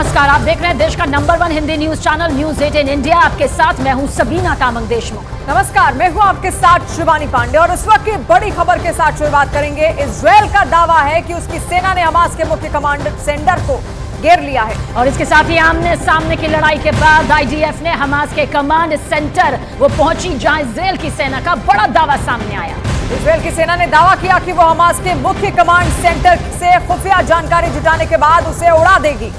नमस्कार, आप देख रहे हैं देश का number 1 Hindi news channel news 18 India. आपके साथ मैं हूं सबीना तामंग देशमुख। नमस्कार, मैं हूं आपके साथ शिवानी पांडे और इस वक्त की बड़ी खबर के साथ शुरुआत करेंगे। इजरायल का दावा है कि उसकी सेना ने हमास के मुख्य कमांड सेंटर को घेर लिया है और इसके साथ ही आमने सामने की लड़ाई के बाद आईडीएफ ने हमास के कमांड सेंटर वो पहुंची जहां इजरायल की सेना का बड़ा दावा सामने आया। इजरायल की सेना ने दावा किया कि वो हमास के मुख्य कमांड सेंटर से खुफिया जानकारी जुटाने के बाद उसे उड़ा देगी।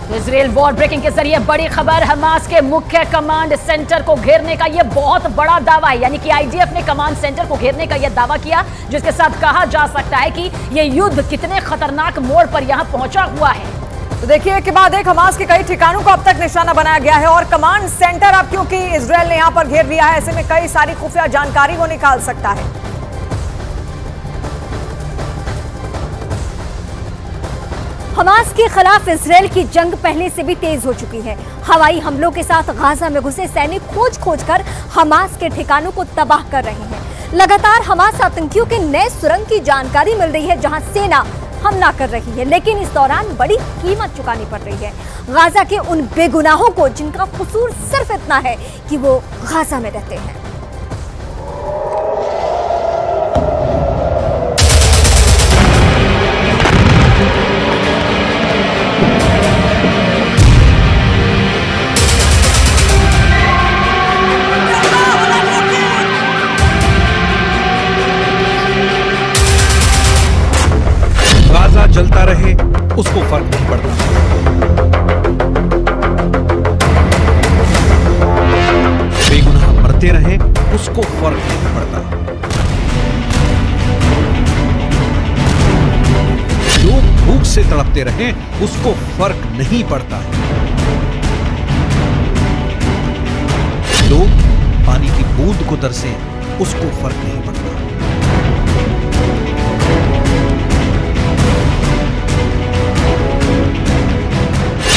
तो इजरायल वॉर ब्रेकिंग के जरिए बड़ी खबर, हमास के मुख्य कमांड सेंटर को घेरने का यह बहुत बड़ा दावा है। यानी कि आईडीएफ ने कमांड सेंटर को घेरने का यह दावा किया, जिसके साथ कहा जा सकता है कि यह युद्ध कितने खतरनाक मोड़ पर यहां पहुंचा हुआ है। तो देखिए, एक के बाद एक हमास के कई ठिकानों को अब तक निशाना बनाया गया है और कमांड सेंटर अब क्योंकि इजरायल ने यहां पर घेर लिया है, ऐसे में कई सारी खुफिया जानकारी वो निकाल सकता है। हमास के खिलाफ इजरायल की जंग पहले से भी तेज हो चुकी है। हवाई हमलों के साथ गाजा में घुसे सैनिक खोज कर हमास के ठिकानों को तबाह कर रहे हैं। लगातार हमास आतंकियों के नए सुरंग की जानकारी मिल रही है जहां सेना हमला कर रही है, लेकिन इस दौरान बड़ी कीमत चुकानी पड़ रही है गाजा के उन बेगुनाहों को जिनका कसूर सिर्फ इतना है कि वो गाजा में रहते हैं। जलता रहे उसको फर्क नहीं पड़ता। बेगुनाह मरते रहे उसको फर्क नहीं पड़ता। लोग भूख से तड़पते रहे उसको फर्क नहीं पड़ता। लोग पानी की बूंद को तरसे उसको फर्क नहीं पड़ता।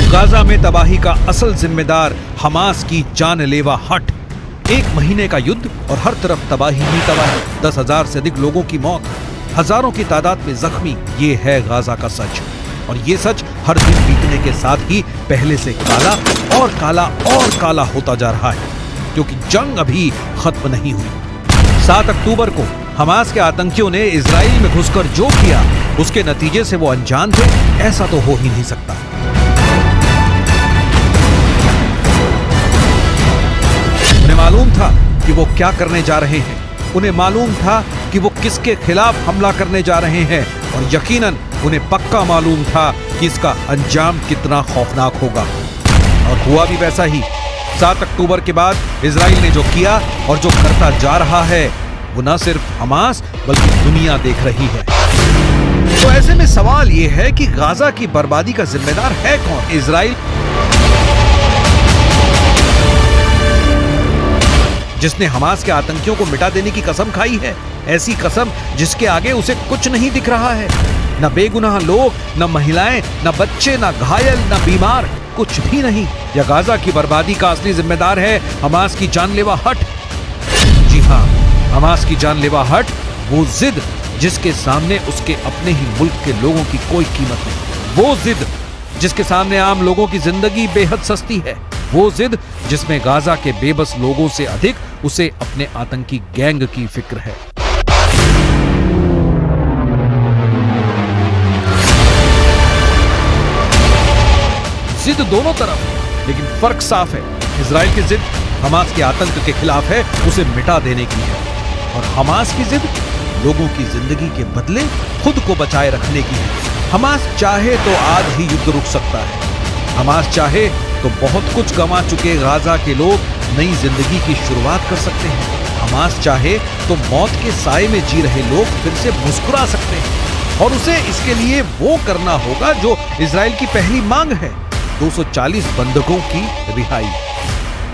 गाजा में तबाही का असल जिम्मेदार हमास की जानलेवा हट। 1 महीने का युद्ध और हर तरफ तबाही ही तबाही। 10,000 से अधिक लोगों की मौत, हजारों की तादाद में जख्मी। ये है गाजा का सच और ये सच हर दिन बीतने के साथ ही पहले से काला और काला और काला होता जा रहा है, क्योंकि जंग अभी खत्म नहीं हुई। 7 अक्टूबर को हमास के आतंकियों ने इजराइल में घुसकर जो किया उसके नतीजे से वो अनजान थे, ऐसा तो हो ही नहीं सकता। उन्हें मालूम था कि वो क्या करने जा रहे हैं, उन्हें मालूम था कि वो किसके खिलाफ हमला करने जा रहे हैं और यकीनन उन्हें पक्का मालूम था कि इसका अंजाम कितना खौफनाक होगा। और हुआ भी वैसा ही। 7 अक्टूबर के बाद इजराइल ने जो किया और जो करता जा रहा है वो न सिर्फ हमास बल्कि दुनिया देख रही है। तो ऐसे में सवाल ये है कि गाजा की बर्बादी का जिम्मेदार है कौन? इजराइल, जिसने हमास के आतंकियों को मिटा देने की कसम खाई है, ऐसी कसम जिसके आगे उसे कुछ नहीं दिख रहा है। न बेगुनाह लोग, न महिलाएं, न बच्चे, न घायल, न बीमार, कुछ भी नहीं। या गाजा की बर्बादी का असली जिम्मेदार है हमास की जानलेवा हट। जी हाँ, हमास की जानलेवा हट, वो जिद जिसके सामने उसके अपने ही मुल्क के लोगों की कोई कीमत नहीं। वो जिद जिसके सामने आम लोगों की जिंदगी बेहद सस्ती है। वो जिद जिसमें गाजा के बेबस लोगों से अधिक उसे अपने आतंकी गैंग की फिक्र है। जिद दोनों तरफ, लेकिन फर्क साफ है। इजराइल की जिद हमास के आतंक के खिलाफ है, उसे मिटा देने की है, और हमास की जिद लोगों की जिंदगी के बदले खुद को बचाए रखने की है। हमास चाहे तो आज ही युद्ध रुक सकता है। हमास चाहे तो बहुत कुछ गंवा चुके गाजा के लोग नई जिंदगी की शुरुआत कर सकते हैं। हमास चाहे तो मौत के साए में जी रहे लोग फिर से मुस्कुरा सकते हैं, और उसे इसके लिए वो करना होगा जो इजराइल की पहली मांग है, 240 बंधकों की रिहाई।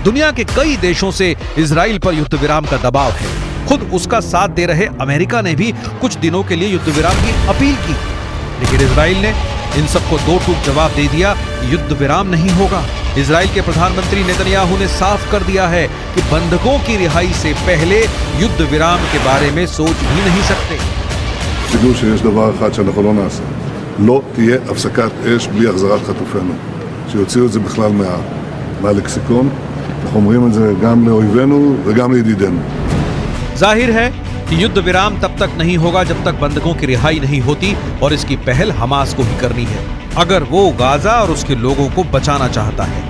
दुनिया के कई देशों से इजराइल पर युद्ध विराम का दबाव है। खुद उसका साथ दे रहे अमेरिका ने भी कुछ दिनों के लिए युद्ध विराम की अपील की, लेकिन इजराइल ने इन सबको दो टूक जवाब दे दिया कि युद्ध विराम नहीं होगा। इजराइल के प्रधानमंत्री नेतन्याहू ने साफ कर दिया है कि बंधकों की रिहाई से पहले युद्ध विराम के बारे में सोच भी नहीं सकते। תדעו שיש דבר אחד שאנחנו לא נעשה. לא תהיה הפסקת אש בלי החזרת חטופינו. שיוציאו את זה בכלל מהלקסיקון. אנחנו אומרים את זה גם לאויבינו וגם לידידינו. जाहिर है कि युद्ध विराम तब तक नहीं होगा जब तक बंधकों की रिहाई नहीं होती और इसकी पहल हमास को ही करनी है अगर वो गाजा और उसके लोगों को बचाना चाहता है।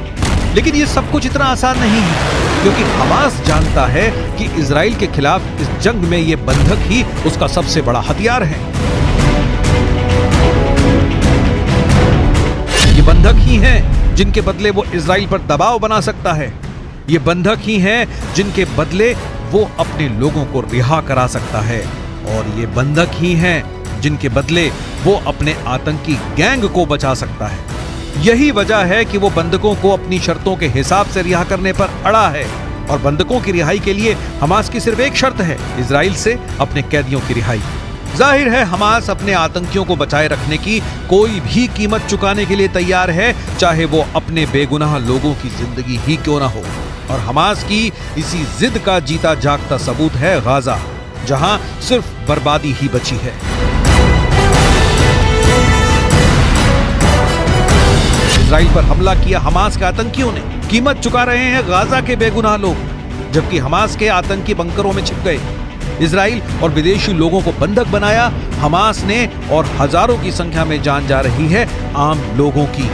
लेकिन ये सब कुछ इतना आसान नहीं है क्योंकि हमास जानता है कि इजराइल के खिलाफ इस जंग में ये बंधक ही उसका सबसे बड़ा हथियार है। ये बंधक ही हैं जिनके बदले वो इजराइल पर दबाव बना सकता है। ये बंधक ही हैं जिनके बदले वो अपने लोगों को रिहा करा सकता है और ये बंधक ही हैं जिनके बदले वो अपने आतंकी गैंग को बचा सकता है। यही वजह है कि वो बंधकों को अपनी शर्तों के हिसाब से रिहा करने पर अड़ा है और बंधकों की रिहाई के लिए हमास की सिर्फ एक शर्त है, इजराइल से अपने कैदियों की रिहाई। जाहिर है हमास अपने आतंकियों को बचाए रखने की कोई भी कीमत चुकाने के लिए तैयार है, चाहे वो अपने बेगुनाह लोगों की जिंदगी ही क्यों ना हो। और हमास की इसी जिद का जीता जागता सबूत है गाजा, जहां सिर्फ बर्बादी ही बची है। इजराइल पर हमला किया हमास के आतंकियों ने, कीमत चुका रहे हैं गाजा के बेगुनाह लोग, जबकि हमास के आतंकी बंकरों में छिप गए। इजराइल और विदेशी लोगों को बंधक बनाया हमास ने और हजारों की संख्या में जान जा रही है आम लोगों की,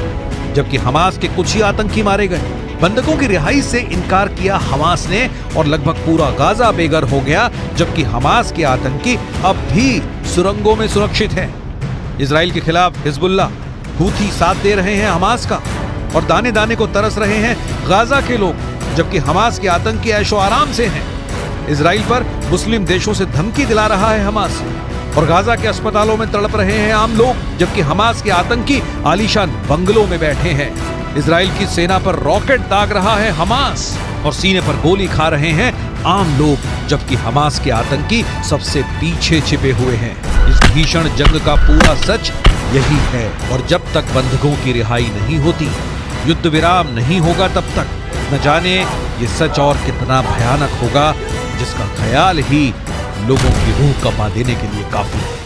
जबकि हमास के कुछ ही आतंकी मारे गए। बंधकों की रिहाई से इनकार किया हमास ने और लगभग पूरा गाजा बेघर हो गया, जबकि हमास के आतंकी अब भी सुरंगों में सुरक्षित हैं। इजराइल के खिलाफ हिजबुल्लाह, हूथी साथ दे रहे हैं हमास का और दाने दाने को तरस रहे हैं गाजा के लोग, जबकि हमास के आतंकी ऐशो आराम से हैं। इजराइल पर मुस्लिम देशों से धमकी दिला रहा है हमास और गाजा के अस्पतालों में तड़प रहे हैं आम लोग, जबकि हमास के आतंकी आलीशान बंगलों में बैठे हैं। इजराइल की सेना पर रॉकेट दाग रहा है हमास और सीने पर गोली खा रहे हैं आम लोग, जबकि हमास के आतंकी सबसे पीछे छिपे हुए हैं। इस भीषण जंग का पूरा सच यही है और जब तक बंधकों की रिहाई नहीं होती, युद्ध विराम नहीं होगा, तब तक न जाने ये सच और कितना भयानक होगा, जिसका ख्याल ही लोगों की रूह कमा देने के लिए काफी है।